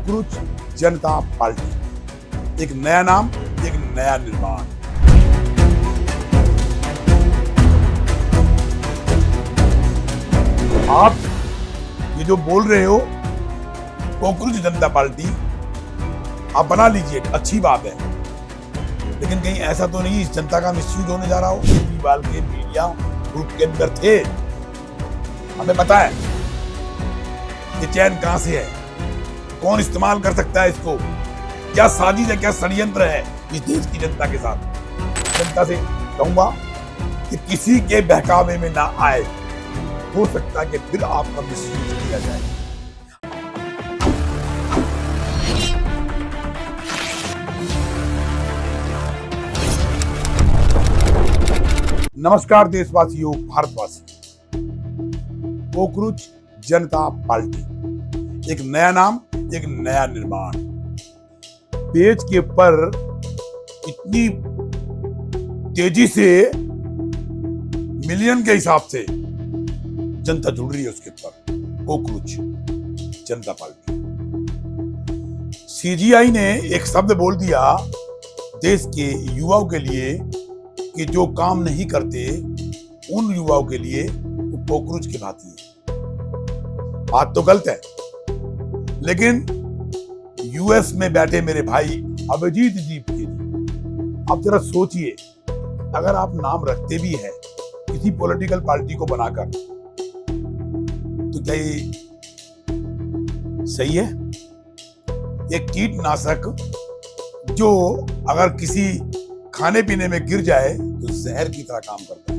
कोकरूच जनता party, एक नया नाम, एक नया निर्माण। आप ये जो बोल रहे हो कोकरूच जनता पार्टी, आप बना लीजिए, अच्छी बात है, लेकिन कहीं ऐसा तो नहीं इस जनता का मिसयूज होने जा रहा हो। केजरीवाल के मीडिया ग्रुप के अंदर थे, हमें पता है ये चैन कहां से है, कौन इस्तेमाल कर सकता है इसको, क्या साजिश है, क्या षड्यंत्र है इस देश की जनता के साथ। जनता से कहूंगा कि किसी के बहकावे में ना आए, हो सकता है कि फिर आपका मिसयूज किया जाए। नमस्कार देशवासियों, भारतवासी, कोकरूच जनता पार्टी, एक नया नाम, एक नया निर्माण। पेज के ऊपर इतनी तेजी से मिलियन के हिसाब से जनता जुड़ रही है उसके ऊपर, कोकरूच जनता पार्टी। सीजीआई ने एक शब्द बोल दिया देश के युवाओं के लिए कि जो काम नहीं करते उन युवाओं के लिए वो कोकरूच की भांति है। बात तो गलत है, लेकिन यूएस में बैठे मेरे भाई अभिजीत जी के लिए आप जरा सोचिए, अगर आप नाम रखते भी हैं किसी पॉलिटिकल पार्टी को बनाकर, तो क्या ये सही है? एक कीटनाशक जो अगर किसी खाने पीने में गिर जाए तो जहर की तरह काम करता है।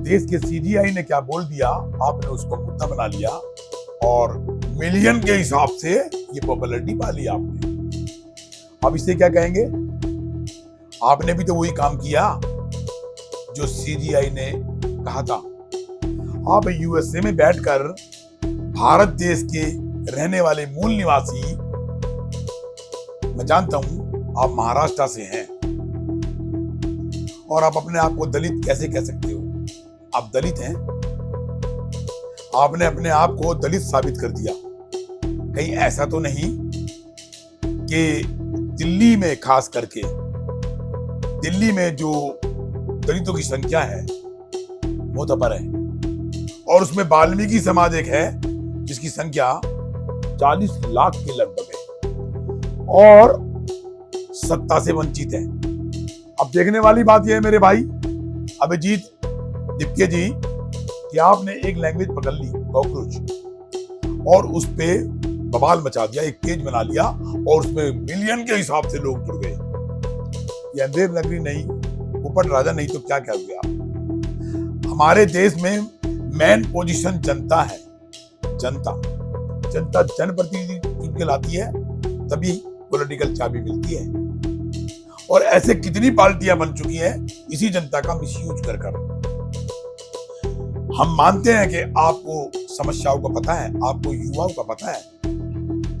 देश के सीजीआई ने क्या बोल दिया, आपने उसको मुद्दा बना लिया और मिलियन के हिसाब से ये पॉपुलैरिटी पा ली आपने। अब इसे क्या कहेंगे? आपने भी तो वही काम किया जो सीजीआई ने कहा था। आप यूएसए में बैठकर भारत देश के रहने वाले मूल निवासी, मैं जानता हूं आप महाराष्ट्र से हैं और आप अपने आप को दलित कैसे कह सकते हो? आप दलित हैं, आपने अपने आप को दलित साबित कर दिया। कहीं ऐसा तो नहीं कि दिल्ली में, खास करके दिल्ली में जो दलितों की संख्या है बहुत अपर है, और उसमें वाल्मीकि समाज एक है जिसकी संख्या 40 लाख के लगभग है और सत्ता से वंचित है। अब देखने वाली बात यह है मेरे भाई अभिजीत दिप्के जी कि आपने एक लैंग्वेज पकड़ ली कोकरूच और उस पे बवाल मचा दिया, एक पेज बना लिया और उसमें मिलियन के हिसाब से लोग जुड़ गए। ये अंधेर नगरी नहीं, ऊपर राजा नहीं तो क्या क्या हो गया। हमारे देश में मेन पोजीशन जनता है, जनता जनप्रतिनिधि चुन के लाती है, तभी पॉलिटिकल चाबी मिलती है। और ऐसे कितनी पार्टियां बन चुकी हैं इसी जनता का मिसयूज कर कर। हम मानते हैं कि आपको समस्याओं का पता है, आपको युवाओं का पता है।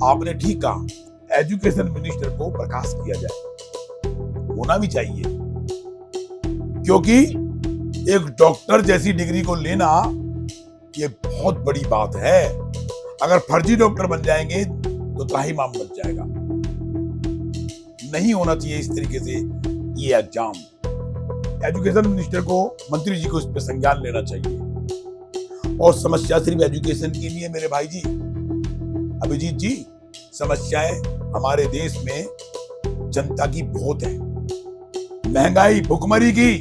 आपने ठीक कहा, एजुकेशन मिनिस्टर को बर्खास्त किया जाए, होना भी चाहिए, क्योंकि एक डॉक्टर जैसी डिग्री को लेना ये बहुत बड़ी बात है। अगर फर्जी डॉक्टर बन जाएंगे तो त्राहिमाम बच जाएगा। नहीं होना चाहिए इस तरीके से ये एग्जाम। एजुकेशन मिनिस्टर को, मंत्री जी को इस पर संज्ञान लेना चाहिए। और समस्या सिर्फ एजुकेशन की नहीं है मेरे भाई जी, अभिजीत जी, समस्याएं हमारे देश में जनता की बहुत है। महंगाई, भुखमरी की,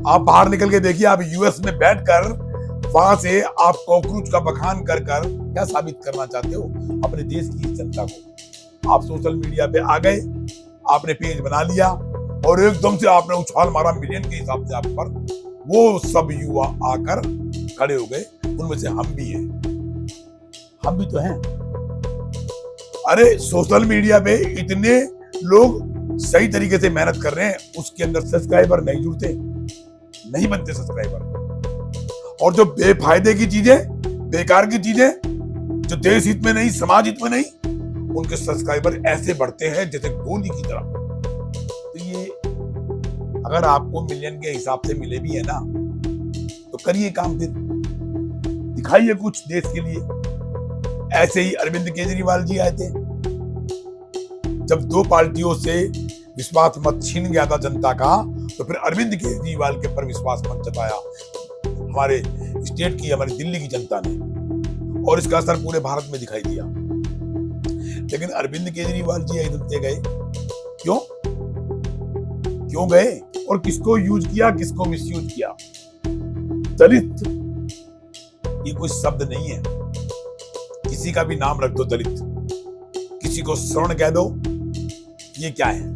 आप बाहर निकल के देखिए, आप यूएस में बैठकर वहां से आप कोकरूच का बखान कर क्या साबित करना चाहते हो अपने देश की जनता को? आप सोशल मीडिया पे आ गए, आपने पेज बना लिया और एकदम से आपने उछाल मारा मिलियन के हिसाब से आप पर। वो सब युवा आकर खड़े हो गए, उनमें से हम भी हैं, हम भी तो हैं। अरे सोशल मीडिया पे इतने लोग सही तरीके से मेहनत कर रहे हैं, उसके अंदर सब्सक्राइबर नहीं जुड़ते, नहीं बनते सब्सक्राइबर। और जो बेफायदे की चीजें, बेकार की चीजें, जो देश हित में नहीं, समाज हित में नहीं, उनके सब्सक्राइबर ऐसे बढ़ते हैं जैसे गोली की तरह। तो ये अगर आपको मिलियन के हिसाब से मिले भी है ना, तो करिए काम, फिर दिखाइए कुछ देश के लिए। ऐसे ही अरविंद केजरीवाल जी आए थे। जब दो पार्टियों से विश्वास मत छीन गया था जनता का, तो फिर अरविंद केजरीवाल के पर विश्वास मत जताया हमारे स्टेट की, हमारी दिल्ली की जनता ने, और इसका असर पूरे भारत में दिखाई दिया। लेकिन अरविंद केजरीवाल जी एकदम से गए, क्यों गए और किसको यूज किया, किसको मिसयूज किया? दलित ये कोई शब्द नहीं है, किसी का भी नाम रख दो दलित, किसी को श्रवण कह दो, ये क्या है?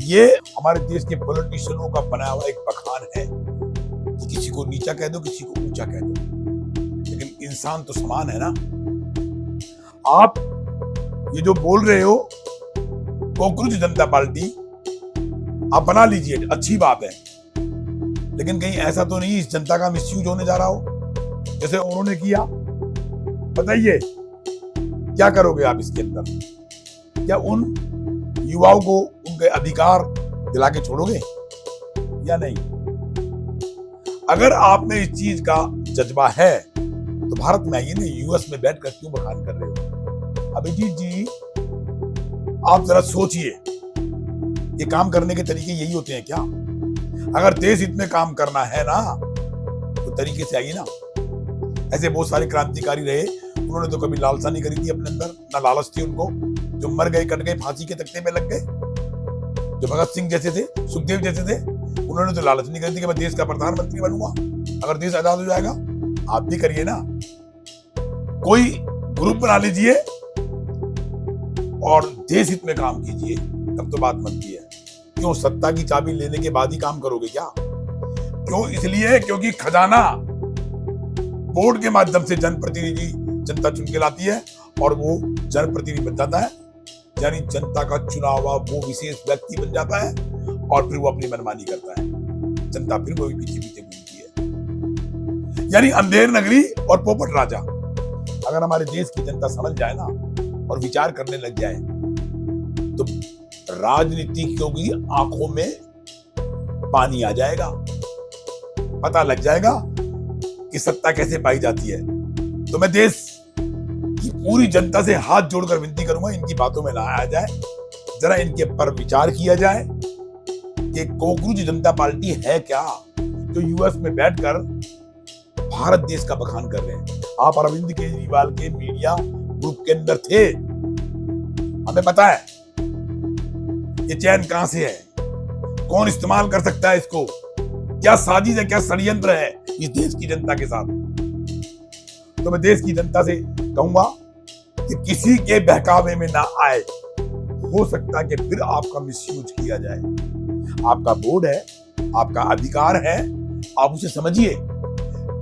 ये हमारे देश के पॉलिटिशियनों का बनाया हुआ एक बखान है कि किसी को नीचा कह दो, किसी को ऊंचा कह दो, लेकिन इंसान तो समान है ना। आप ये जो बोल रहे हो कॉकरोच जनता पार्टी, आप बना लीजिए, अच्छी बात है, लेकिन कहीं ऐसा तो नहीं इस जनता का मिसयूज होने जा रहा हो जैसे उन्होंने किया? बताइए क्या करोगे आप इसके अंदर? क्या उन युवाओं को उनके अधिकार दिला के छोड़ोगे या नहीं? अगर आप में इस चीज का जज्बा है तो भारत में आइए ना, यूएस में बैठकर क्यों बखान कर रहे हो? अभिजीत जी, आप जरा सोचिए, ये काम करने के तरीके यही होते हैं क्या? अगर देश हित में काम करना है ना तो तरीके से आइए ना। ऐसे बहुत सारे क्रांतिकारी रहे, उन्होंने तो कभी लालसा नहीं करी थी अपने अंदर, ना लालच थी उनको, जो मर गए, कट गए, फांसी के तख्ते पे लग गए। जो भगत सिंह जैसे थे, सुखदेव जैसे थे, उन्होंने तो लालच नहीं करी थी कि मैं देश का प्रधानमंत्री बनूंगा, अगर देश आजाद हो जाएगा। आप भी करिए ना, कोई ग्रुप बना लीजिए और देश हित में काम कीजिए, तब तो बात बनती है। क्यों सत्ता की चाबी लेने के बाद ही काम करोगे क्या? क्यों? इसलिए क्योंकि खजाना वोट के माध्यम से जनप्रतिनिधि जनता चुन के लाती है और वो जनप्रतिनिधि बन जाता है, यानी जनता का चुना हुआ वो विशेष व्यक्ति बन जाता है और फिर वो अपनी मनमानी करता है। जनता फिर वो पीछे पीछे घूमती है, यानी अंधेर नगरी और पोपट राजा। अगर हमारे देश की जनता समझ जाए ना और विचार करने लग जाए तो राजनीतिज्ञों की आंखों में पानी आ जाएगा, पता लग जाएगा कि सत्ता कैसे पाई जाती है। तो मैं देश की पूरी जनता से हाथ जोड़कर विनती करूंगा, इनकी बातों में ना आया जाए, जरा इनके पर विचार किया जाए कि कॉकरोच जनता पार्टी है क्या, जो यूएस में बैठकर भारत देश का बखान कर रहे हैं। आप अरविंद केजरीवाल के मीडिया ग्रुप के अंदर थे, हमें पता है ये चैन कहां से है, कौन इस्तेमाल कर सकता है इसको, क्या साजिश है, क्या षड्यंत्र है इस देश की जनता के साथ। तो मैं देश की जनता से कहूंगा कि किसी के बहकावे में ना आए, हो सकता है कि फिर आपका मिसयूज किया जाए। आपका वोट है, आपका अधिकार है, आप उसे समझिए।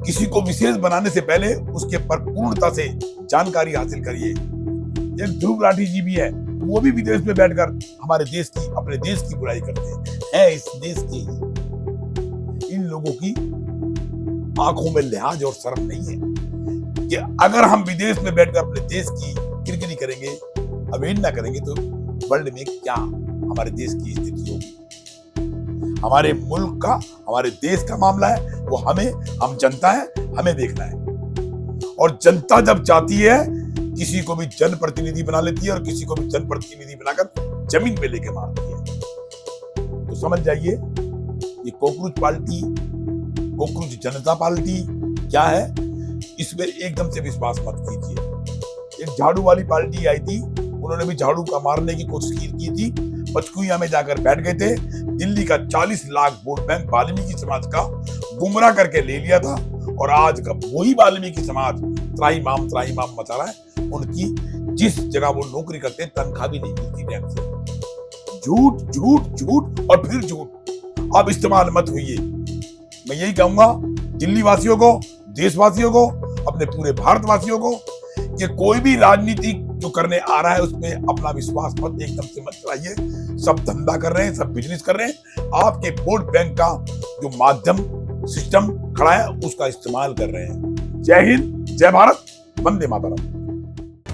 किसी को विशेष बनाने से पहले उसके पर पूर्णता से जानकारी हासिल करिए। एक ध्रुव राठी जी भी है, वो भी विदेश में बैठकर हमारे देश की, अपने देश की बुराई करते हैं। इस देश के इन लोगों की आंखों में लिहाज और शर्म नहीं है कि अगर हम विदेश में बैठकर अपने देश की किरकिरी करेंगे, अवहेलना करेंगे, तो वर्ल्ड में क्या हमारे देश की स्थिति होगी। हमारे मुल्क का, हमारे देश का मामला है, वो हम जनता है, हमें देखना है। और जनता जब चाहती है किसी को भी जनप्रतिनिधि बना लेती है और किसी को भी जनप्रतिनिधि बनाकर जमीन पे लेके मारती है। तो समझ जाइए ये कॉकरोच पार्टी, कॉकरोच जनता पार्टी क्या है, इसमें एकदम से विश्वास मत कीजिए। एक झाड़ू वाली पार्टी आई थी, उन्होंने भी झाड़ू का मारने की कोशिश की थी, पचकुइया में जाकर बैठ गए थे। दिल्ली का 40 लाख वोट बैंक वाल्मीकि समाज का गुमराह करके ले लिया था और आज का वही वाल्मीकि समाज त्राहिमाम मचा रहा है। उनकी जिस जगह वो नौकरी करते हैं तनख्वाह भी नहीं मिलती टाइम से। झूठ झूठ झूठ और फिर झूठ, अब इस्तेमाल मत होइए। मैं यही कहूंगा दिल्ली वासियों को, देशवासियों को, अपने पूरे भारतवासियों को कि कोई भी राजनीति जो करने आ रहा है उसमें अपना विश्वास मत एकदम से मत कराइए। सब धंधा कर रहे हैं, सब बिजनेस कर रहे हैं, आपके वोट बैंक का जो माध्यम सिस्टम खड़ा है उसका इस्तेमाल कर रहे हैं। जय हिंद, जय भारत, वंदे मातरम।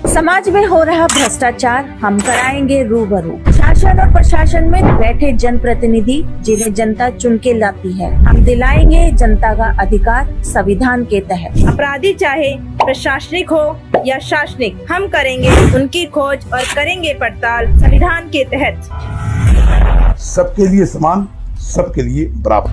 समाज में हो रहा भ्रष्टाचार हम कराएंगे रूबरू। शासन और प्रशासन में बैठे जनप्रतिनिधि जिन्हें जनता चुन के लाती है, हम दिलाएंगे जनता का अधिकार संविधान के तहत। अपराधी चाहे प्रशासनिक हो या शासनिक, हम करेंगे उनकी खोज और करेंगे पड़ताल संविधान के तहत। सबके लिए समान, सबके लिए बराबर।